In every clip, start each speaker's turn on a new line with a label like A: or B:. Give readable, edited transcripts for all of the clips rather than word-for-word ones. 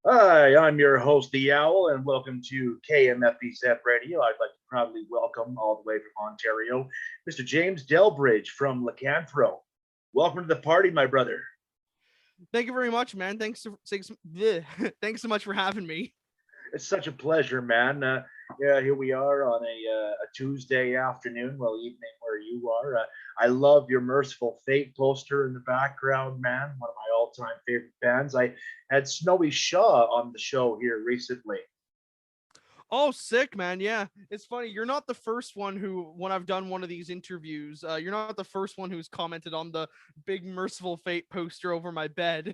A: Hi, I'm your host, The Owl, and welcome to Kmfbz Radio. I'd like to proudly welcome all the way from Ontario, Mr. James Delbridge from Lycanthro. Welcome to the party, my brother.
B: Thank you very much, man. Thanks so much for having me.
A: It's such a pleasure, man. Yeah, here we are on a Tuesday afternoon, well, evening where you are. I love your Merciful Fate poster in the background, man. One of my all-time favorite bands. I had Snowy Shaw on the show here recently.
B: Oh, sick, man. Yeah, it's funny. You're not the first one who, when I've done one of these interviews, you're not the first one who's commented on the big Merciful Fate poster over my bed.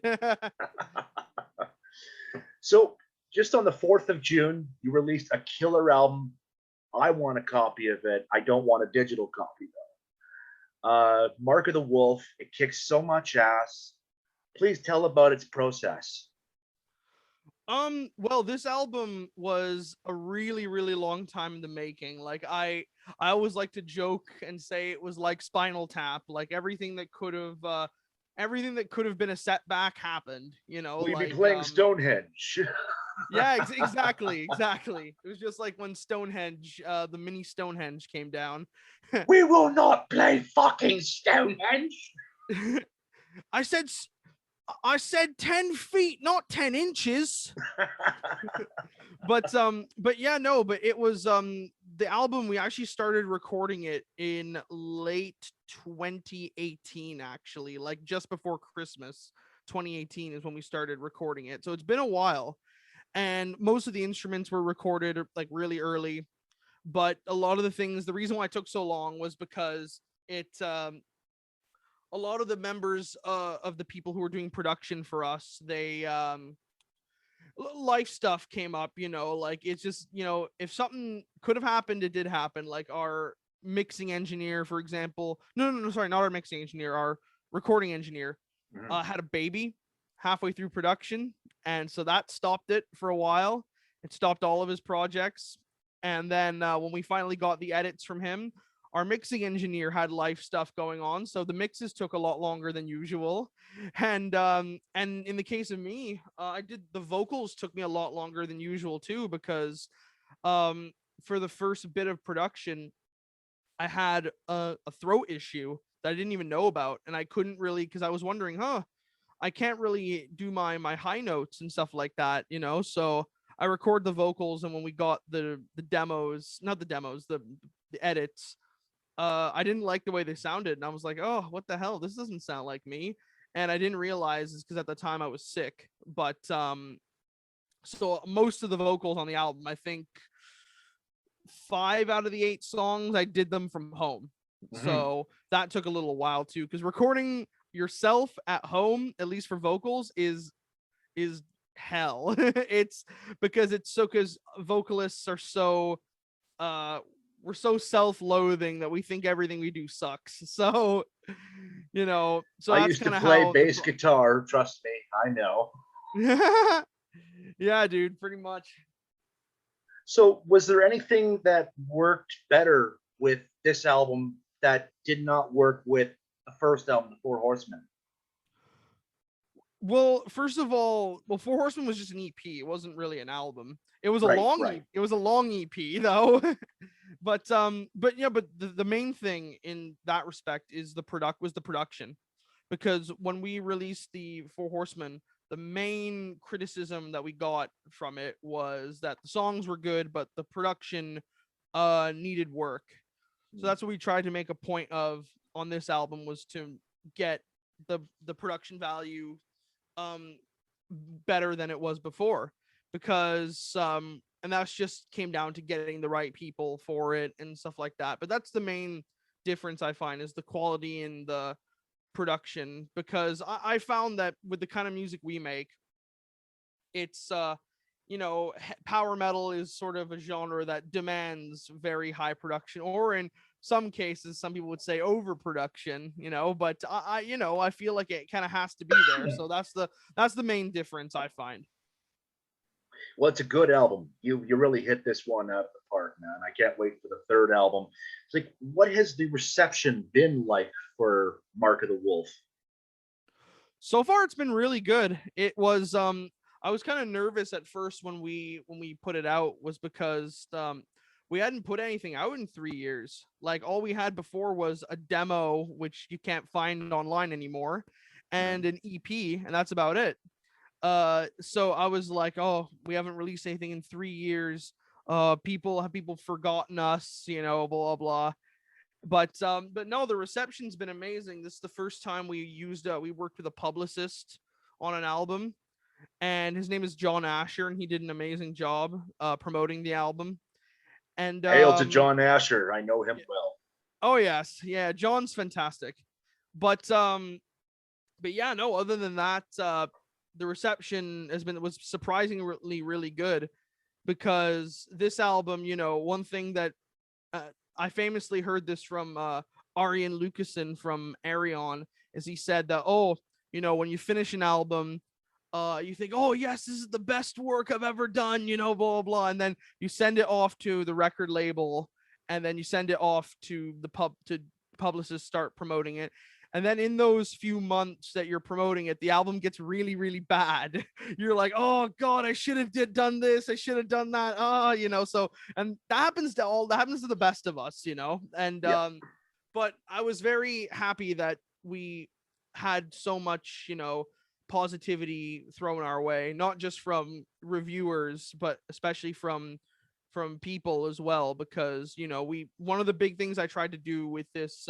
A: So, just on the 4th of June, you released a killer album. I want a copy of it. I don't want a digital copy, though. Mark of the Wolf. It kicks so much ass. Please tell about its process.
B: Well, this album was a really, really long time in the making. Like I always like to joke and say it was like Spinal Tap. Like everything that could have been a setback happened.
A: Will you be playing Stonehenge?
B: Yeah, exactly. It was just like when Stonehenge, the mini Stonehenge came down.
A: We will not play fucking Stonehenge.
B: I said 10 feet, not 10 inches. But yeah, no, but it was the album, we actually started recording it in late 2018, actually, like just before Christmas. 2018 is when we started recording it. So it's been a while. And most of the instruments were recorded like really early, but a lot of the things, the reason why it took so long was because a lot of the members of the people who were doing production for us, they life stuff came up, like it's just, if something could have happened, it did happen. Like our mixing engineer, for example, no, sorry, not our mixing engineer, our recording engineer had a baby halfway through production, and so that stopped it for a while. It stopped all of his projects. And then when we finally got the edits from him, our mixing engineer had life stuff going on, so the mixes took a lot longer than usual. And in the case of me, I did the vocals took me a lot longer than usual too, because for the first bit of production, I had a throat issue that I didn't even know about, and I couldn't really, because I was wondering, I can't really do my high notes and stuff like that, so I record the vocals, and when we got the demos, not the demos, the edits, I didn't like the way they sounded, and I was like, oh, what the hell, this doesn't sound like me. And I didn't realize it's because at the time I was sick. But so most of the vocals on the album, I think 5 out of the 8 songs, I did them from home. So that took a little while too, because recording yourself at home, at least for vocals, is hell. It's because vocalists are so we're so self-loathing that we think everything we do sucks. So so
A: I
B: that's
A: used to
B: kind of
A: play
B: how
A: bass guitar. Trust me, I know.
B: Yeah, dude, pretty much.
A: So, was there anything that worked better with this album that did not work with the first album, The Four Horsemen?
B: Well, first of all, Four Horsemen was just an EP. It wasn't really an album. It was a It was a long EP though. But the main thing in that respect is the production, because when we released the Four Horsemen, the main criticism that we got from it was that the songs were good, but the production needed work. So that's what we tried to make a point of on this album, was to get the production value better than it was before, because and that's just came down to getting the right people for it and stuff like that. But that's the main difference I find, is the quality in the production, because I found that with the kind of music we make, it's power metal is sort of a genre that demands very high production, or in some cases some people would say overproduction, but I feel like it kind of has to be there. So that's the main difference I find.
A: Well, it's a good album. You really hit this one out of the park, man. I can't wait for the third album. It's like, what has the reception been like for Mark of the Wolf?
B: So far, it's been really good. It was I was kind of nervous at first when we put it out, was because we hadn't put anything out in 3 years. Like, all we had before was a demo, which you can't find online anymore, and an EP, and that's about it. So I was like, oh, we haven't released anything in 3 years. People forgotten us, blah blah. But no, the reception's been amazing. This is the first time we worked with a publicist on an album, and his name is John Asher, and he did an amazing job promoting the album. And
A: Hail to John Asher. I know him well.
B: oh yes, yeah, John's fantastic. But yeah, no, other than that, the reception was surprisingly really good, because this album, one thing that I famously heard this from Arian Lucasen from Arion, is he said that, oh, when you finish an album, you think, oh yes, this is the best work I've ever done, blah blah blah, and then you send it off to the record label, and then you send it off to the publicists, start promoting it. And then in those few months that you're promoting it, the album gets really, really bad. You're like, oh God, I should have done this. I should have done that. So, and that happens to the best of us, and,
A: Yeah.
B: but I was very happy that we had so much, positivity thrown our way, not just from reviewers, but especially from people as well, because, one of the big things I tried to do with this,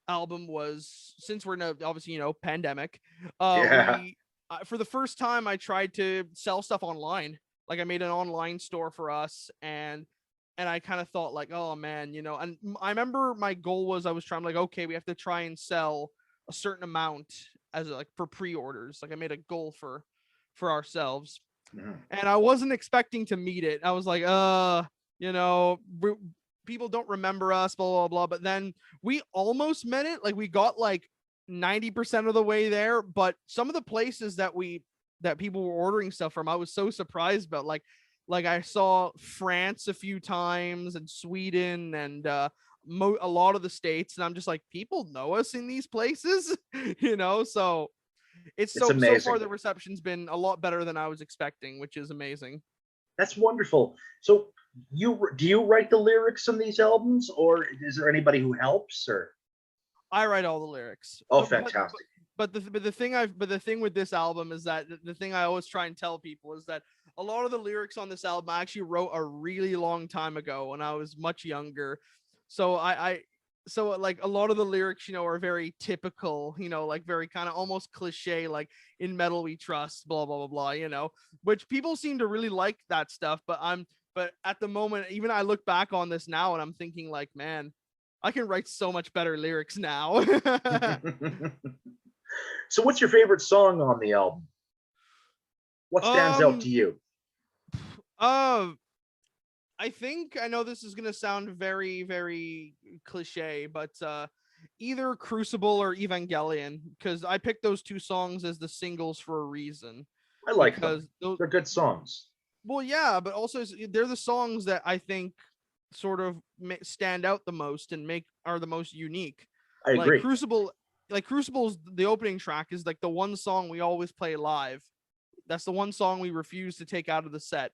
B: album was, since we're in a, obviously, pandemic,
A: Yeah.
B: we for the first time I tried to sell stuff online. Like, I made an online store for us, and I kind of thought, like, oh man, and I remember my goal was, I was trying, like, okay, we have to try and sell a certain amount as, like, for pre-orders. Like, I made a goal for ourselves,
A: Mhm.
B: and I wasn't expecting to meet it. I was like, people don't remember us, blah blah blah. But then we almost met it. Like, we got like 90% of the way there. But some of the places that people were ordering stuff from, I was so surprised about. Like I saw France a few times, and Sweden, and a lot of the States, and I'm just like, people know us in these places, So it's
A: It's
B: so far
A: amazing.
B: the reception's been a lot better than I was expecting, which is amazing.
A: That's wonderful. So, do you write the lyrics on these albums, or is there anybody who helps? Or
B: I write all the lyrics.
A: oh,
B: But
A: fantastic.
B: the thing with this album is that the thing I always try and tell people is that a lot of the lyrics on this album I actually wrote a really long time ago when I was much younger. So so like a lot of the lyrics, are very typical, like very kind of almost cliche, like in metal we trust, blah blah blah blah, which people seem to really like that stuff. But at the moment, even I look back on this now and I'm thinking, like, man, I can write so much better lyrics now.
A: So, what's your favorite song on the album? What stands out
B: um
A: to you?
B: uh I think I know this is gonna sound very, very cliche, but either Crucible or Evangelion, because I picked those two songs as the singles for a reason.
A: I like them.
B: Because those,
A: They're good songs.
B: well, yeah, but also they're the songs that I think sort of stand out the most and are the most unique.
A: I
B: Like
A: agree.
B: Crucible, like Crucible's the opening track is like the one song we always play live. That's the one song we refuse to take out of the set.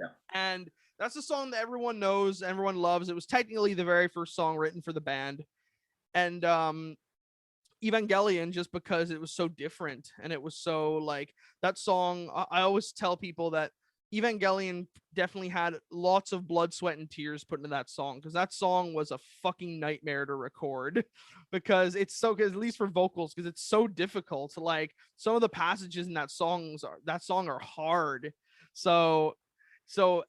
A: Yeah.
B: And that's a song that everyone knows, everyone loves. It was technically the very first song written for the band. And Evangelion, just because it was so different, and it was so, like, that song, I always tell people that Evangelion definitely had lots of blood, sweat, and tears put into that song, because that song was a fucking nightmare to record, because it's so good, at least for vocals, because it's so difficult. Like, some of the passages in that song are hard. So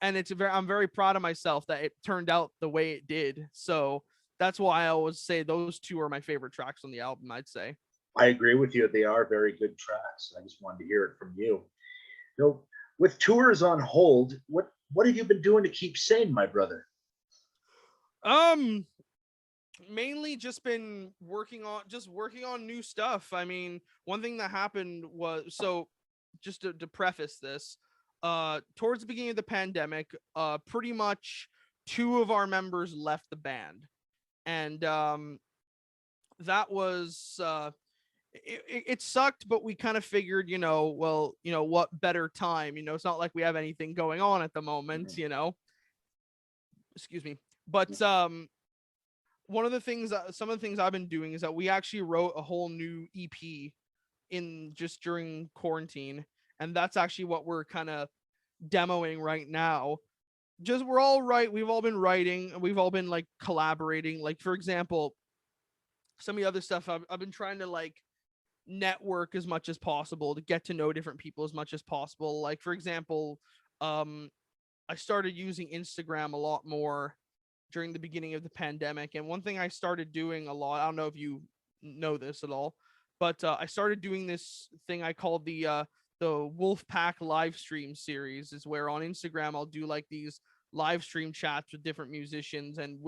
B: and I'm very proud of myself that it turned out the way it did. So that's why I always say those two are my favorite tracks on the album, I'd say.
A: I agree with you. They are very good tracks. I just wanted to hear it from you. With tours on hold, what have you been doing to keep sane, my brother?
B: Um, Mainly just been working on new stuff. I mean, one thing that happened was, so just to preface this, towards the beginning of the pandemic, pretty much two of our members left the band. And that was it sucked, but we kind of figured, well, what better time? It's not like we have anything going on at the moment, excuse me. But one of the things, some of the things I've been doing is that we actually wrote a whole new EP in just during quarantine, and that's actually what we're kind of demoing right now. Just we've all been writing, and we've all been like collaborating. Like, for example, some of the other stuff I've been trying to like network as much as possible, to get to know different people as much as possible. Like, for example, I started using Instagram a lot more during the beginning of the pandemic. And one thing I started doing a lot, I don't know if you know this at all, but I started doing this thing I called the Wolfpack live stream series, is where on Instagram I'll do like these live stream chats with different musicians, and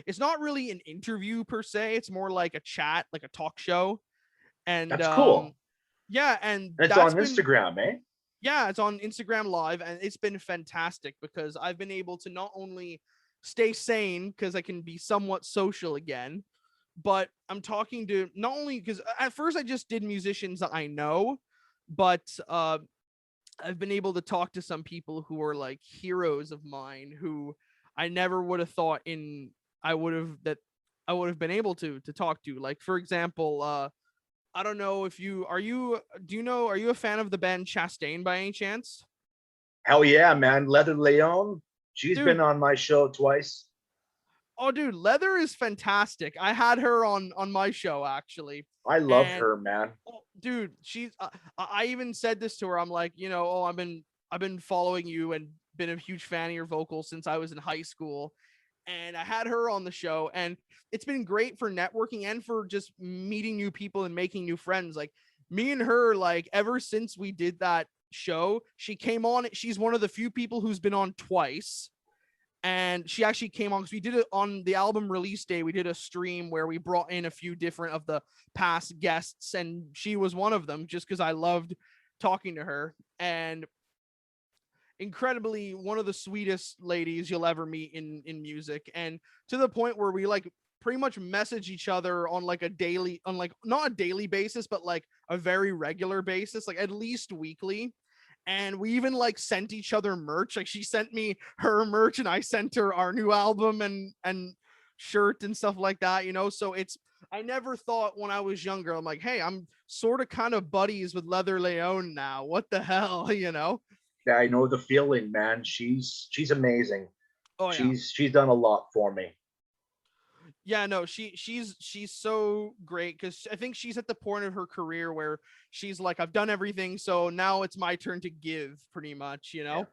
B: it's not really an interview per se, it's more like a chat, like a talk show. And
A: That's cool.
B: yeah, and
A: And it's on Instagram, eh?
B: Yeah, it's on Instagram Live, and it's been fantastic because I've been able to not only stay sane because I can be somewhat social again, but I'm talking to not only, because at first I just did musicians that I know, but I've been able to talk to some people who are like heroes of mine who I never would have thought I would have been able to talk to. Like, for example, I don't know if are you a fan of the band Chastain by any chance?
A: Hell yeah, man. Leather Leone. She's
B: Dude.
A: Been on my show twice.
B: Oh, dude, Leather is fantastic. I had her on my show, actually.
A: I loved her, man.
B: Oh, dude, she's. I even said this to her. I'm like, I've been following you and been a huge fan of your vocals since I was in high school, and I had her on the show, and it's been great for networking and for just meeting new people and making new friends. Like, me and her, like, ever since we did that show, she came on. She's one of the few people who's been on twice. And she actually came on because we did it on the album release day. We did a stream where we brought in a few different of the past guests, and she was one of them just because I loved talking to her. And incredibly, one of the sweetest ladies you'll ever meet in music. And to the point where we like pretty much message each other on like not a daily basis, but like a very regular basis, like at least weekly. And we even like sent each other merch. Like, she sent me her merch and I sent her our new album and shirt and stuff like that, So I never thought when I was younger, I'm like, hey, I'm sort of kind of buddies with Leather Leone now. What the hell,
A: Yeah, I know the feeling, man. She's amazing.
B: Oh yeah.
A: She's done a lot for me.
B: Yeah, no, she's so great because I think she's at the point of her career where she's like, I've done everything, so now it's my turn to give, pretty much,
A: Yeah.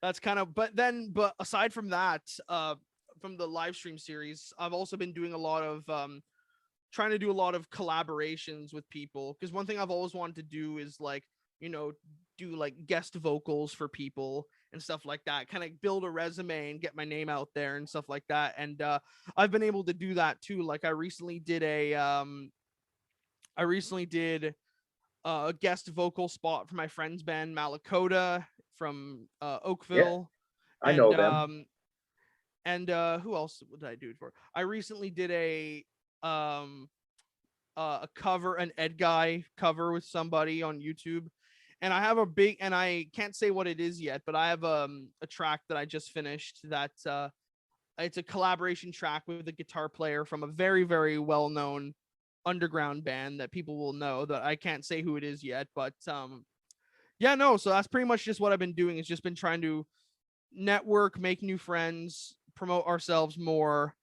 B: That's kind of, but aside from that, from the live stream series, I've also been doing a lot of trying to do a lot of collaborations with people, because one thing I've always wanted to do is like, do like guest vocals for people and stuff like that, kind of build a resume and get my name out there and stuff like that. And I've been able to do that too. Like, I recently did a guest vocal spot for my friend's band Malakota from Oakville.
A: Yeah, I know them.
B: And who else did I do it for? I recently did a cover, an Ed Guy cover with somebody on YouTube. And I have and I can't say what it is yet, but I have a track that I just finished that it's a collaboration track with a guitar player from a very, very well-known underground band that people will know, that I can't say who it is yet. But yeah, no, so that's pretty much just what I've been doing. It's just been trying to network, make new friends, promote ourselves more,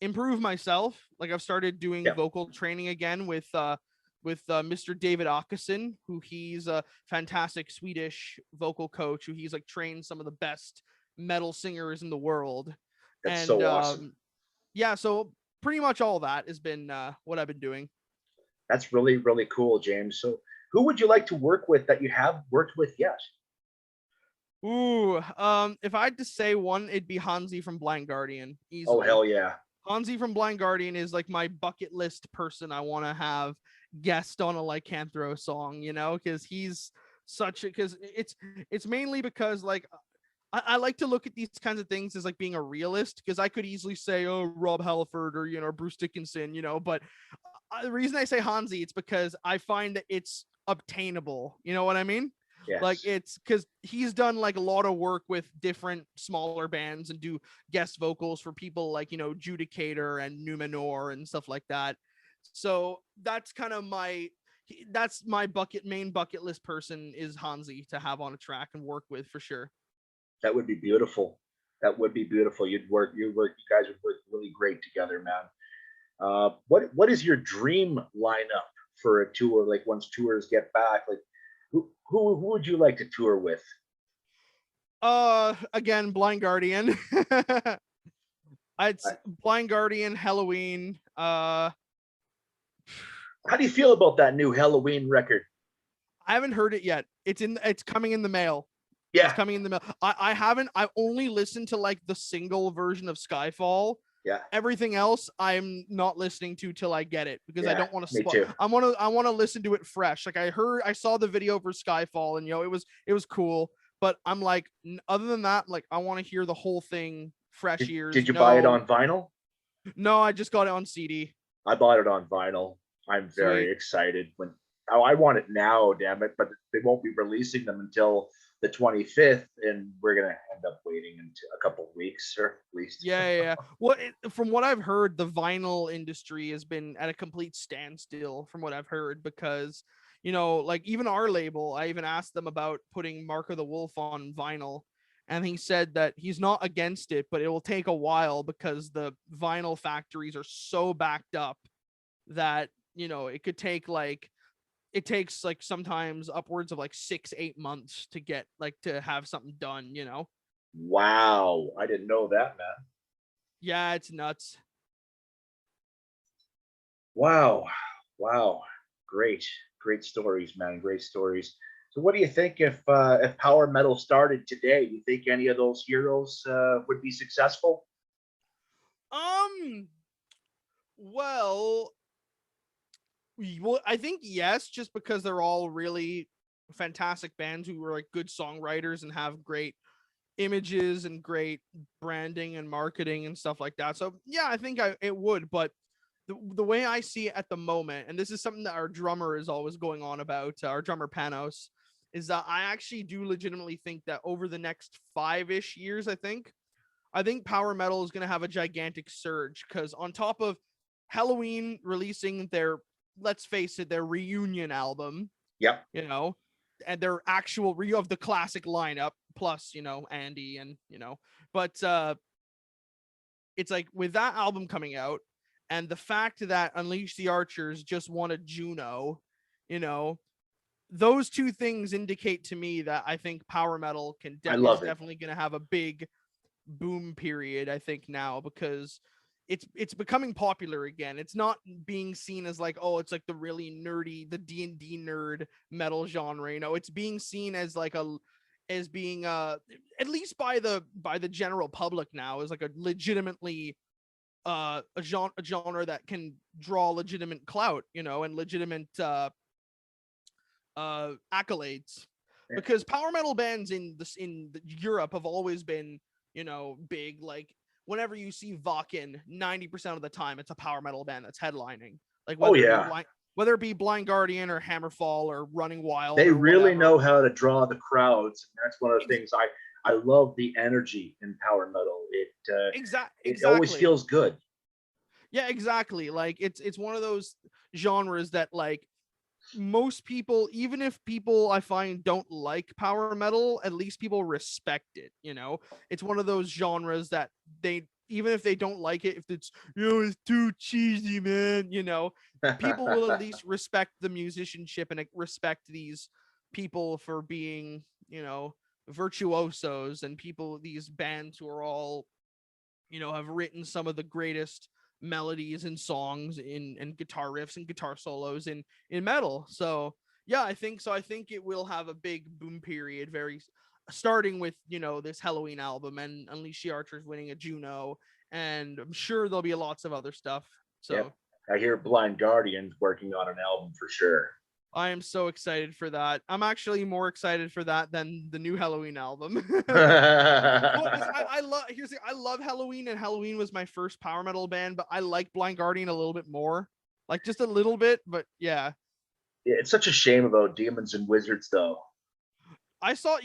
B: improve myself. Like, I've started doing vocal training again with Mr. David Åkesson, who he's a fantastic Swedish vocal coach who he's like trained some of the best metal singers in the world.
A: That's so awesome.
B: Yeah, so pretty much all that has been what I've been doing.
A: That's really, really cool, James. So who would you like to work with that you have worked with yet?
B: Ooh, if I had to say one, it'd be Hansi from Blind Guardian. Easily.
A: Oh, hell yeah.
B: Hansi from Blind Guardian is like my bucket list person I want to have guest on a Lycanthro song, because he's such because it's mainly because like I like to look at these kinds of things as like being a realist, because I could easily say, oh, Rob Halford or, Bruce Dickinson, but the reason I say Hansi, it's because I find that it's obtainable. You know what I mean? Like,
A: Yes.
B: it's because he's done like a lot of work with different smaller bands and do guest vocals for people like, Judicator and Numenor and stuff like that. So that's kind of that's my main bucket list person is Hansi to have on a track and work with for sure.
A: That would be beautiful. That would be beautiful. You guys would work really great together, man. What is your dream lineup for a tour? Like once tours get back, like who would you like to tour with?
B: Again, Blind Guardian. It's
A: I,
B: Blind Guardian, Halloween.
A: how do you feel about that new Halloween record?
B: I haven't heard it yet. It's coming in the mail. It's
A: Yeah,
B: coming in the mail. I've only listened to like the single version of Skyfall.
A: yeah,
B: Everything else I'm not listening to till I get it, because I
A: yeah.
B: don't want to
A: Me too.
B: I want to listen to it fresh. Like I saw the video for Skyfall and it was cool, but I'm like, other than that, like I want to hear the whole thing fresh ears.
A: Did you buy it on vinyl?
B: No, I just got it on CD.
A: I bought it on vinyl. I'm very
B: Sweet.
A: excited. I want it now, damn it! But they won't be releasing them until the 25th, and we're gonna end up waiting until a couple of weeks, or at least.
B: Yeah. Well, from what I've heard, the vinyl industry has been at a complete standstill. From what I've heard, because like even our label, I even asked them about putting Mark of the Wolf on vinyl, and he said that he's not against it, but it will take a while because the vinyl factories are so backed up that it could take like it takes like sometimes upwards of like 6-8 months to get like to have something done.
A: Wow, I didn't know that, man.
B: Yeah, it's nuts.
A: Wow, wow, great stories, man. Great stories. So, what do you think if power metal started today? Do you think any of those heroes would be successful?
B: Um, well, I think yes, just because they're all really fantastic bands who are like good songwriters and have great images and great branding and marketing and stuff like that. So yeah, I think it would, but the way I see it at the moment, and this is something that our drummer is always going on about, our drummer Panos, is that I actually do legitimately think that over the next 5-ish years, I think power metal is going to have a gigantic surge, because on top of Halloween releasing their, let's face it, their reunion album,
A: Yep.
B: And their actual of the classic lineup, plus, Andy and, but it's like with that album coming out and the fact that Unleash the Archers just won a Juno, those two things indicate to me that I think power metal
A: I
B: is
A: love it.
B: definitely going to have a big boom period, I think, now, because it's becoming popular again. It's not being seen as like, oh, it's like the really nerdy, the D&D nerd metal genre. It's being seen as like as being at least by the general public now, as like a legitimately a genre that can draw legitimate clout, and legitimate accolades.
A: Yeah.
B: Because power metal bands in Europe have always been, big. Like whenever you see Wacken, 90% of the time it's a power metal band that's headlining. Like whether it be Blind Guardian or Hammerfall or Running Wild,
A: they
B: or
A: really
B: whatever.
A: know how to draw the crowds, and that's one of the things I love, the energy in power metal. It always feels good.
B: Yeah, exactly. Like it's one of those genres that like most people, even if people I find don't like power metal, at least people respect it. It's one of those genres that they, even if they don't like it, if it's it's too cheesy, man, people will at least respect the musicianship and respect these people for being, virtuosos, and these bands who are all, have written some of the greatest melodies and songs and guitar riffs and guitar solos in metal. So yeah, I think so. I think it will have a big boom period, starting with this Halloween album and Unleash the Archers winning a Juno, and I'm sure there'll be lots of other stuff. So
A: yep. I hear Blind Guardian's working on an album for sure.
B: I am so excited for that. I'm actually more excited for that than the new Halloween album. Well, because I love I love Halloween, and Halloween was my first power metal band, but I like Blind Guardian a little bit more, like just a little bit. But yeah,
A: It's such a shame about Demons and Wizards, though.
B: I saw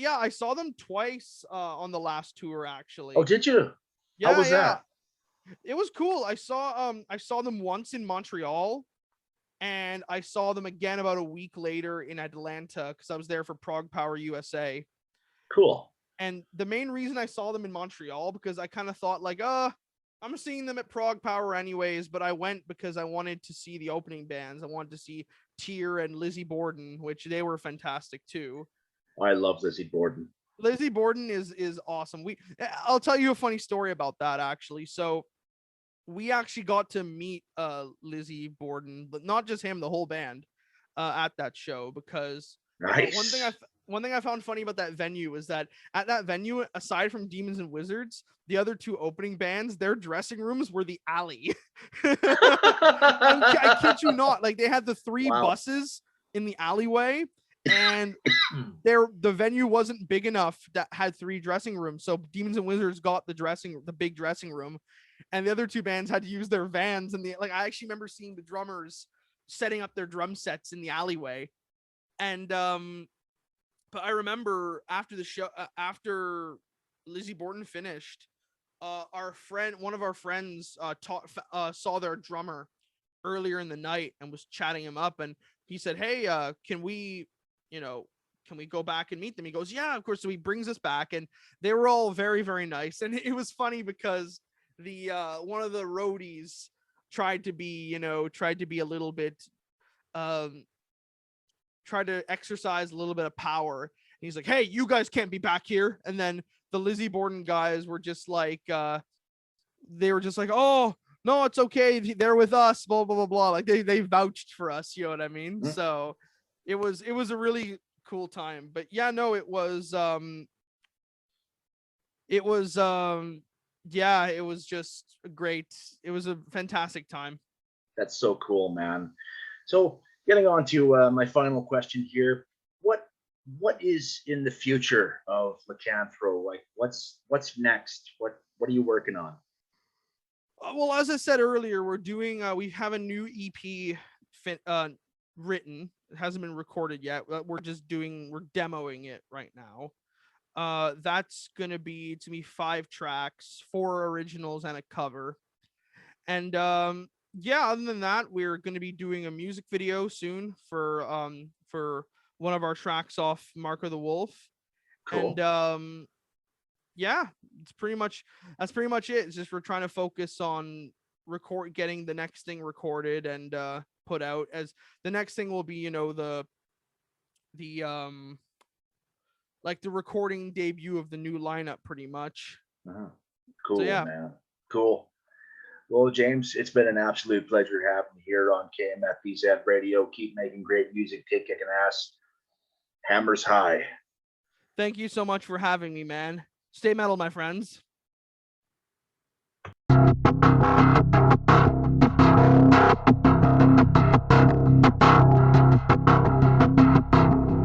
B: them twice on the last tour
A: Oh,
B: actually.
A: did you? How
B: Yeah,
A: was
B: yeah,
A: that?
B: it was cool. I saw them once in Montreal, and I saw them again about a week later in Atlanta because I was there for Prog Power USA.
A: Cool.
B: And the main reason I saw them in Montreal because I kind of thought like, I'm seeing them at Prague Power anyways, but I went because I wanted to see the opening bands. I wanted to see Tyr and Lizzy Borden, which they were fantastic too.
A: I love Lizzy Borden.
B: Lizzy Borden is awesome. I'll tell you a funny story about that actually. So we actually got to meet Lizzy Borden, but not just him, the whole band at that show because
A: Nice.
B: one thing I found funny about that venue is that at that venue, aside from Demons and Wizards, the other two opening bands, their dressing rooms were the alley. I kid you not, like they had the three
A: Wow.
B: buses in the alleyway, and the venue wasn't big enough that had three dressing rooms. So Demons and Wizards got the big dressing room, and the other two bands had to use their vans. And I actually remember seeing the drummers setting up their drum sets in the alleyway, and but I remember after the show, after Lizzy Borden finished, one of our friends, saw their drummer earlier in the night and was chatting him up, and he said, "Hey, can we go back and meet them?" He goes, "Yeah, of course." So he brings us back, and they were all very, very nice, and it was funny because the one of the roadies tried to be, a little bit um try to exercise a little bit of power. And he's like, "Hey, you guys can't be back here." And then the Lizzy Borden guys were just like, "Oh, no, it's okay. They're with us, blah, blah, blah, blah." Like they vouched for us. You know what I mean?
A: Mm.
B: So it was a really cool time. But yeah, no, it was, yeah, it was just great. It was a fantastic time.
A: That's so cool, man. So, getting on to my final question here, what what is in the future of Lycanthro? Like, what's next? What are you working on?
B: Well, as I said earlier, we have a new EP written. It hasn't been recorded yet. We're demoing it right now. That's gonna be to me 5 tracks, 4 originals and a cover. And yeah, other than that, we're gonna be doing a music video soon for one of our tracks off Mark of the Wolf. And
A: Cool.
B: yeah, that's pretty much it. It's just we're trying to focus on getting the next thing recorded and put out. As the next thing will be, the like the recording debut of the new lineup pretty much.
A: Uh-huh.
B: So
A: Cool,
B: yeah,
A: man. Cool. Well, James, it's been an absolute pleasure having you here on Kmfbz Radio. Keep making great music, keep kicking ass. Hammers high.
B: thank you so much for having me, man. Stay metal, my friends.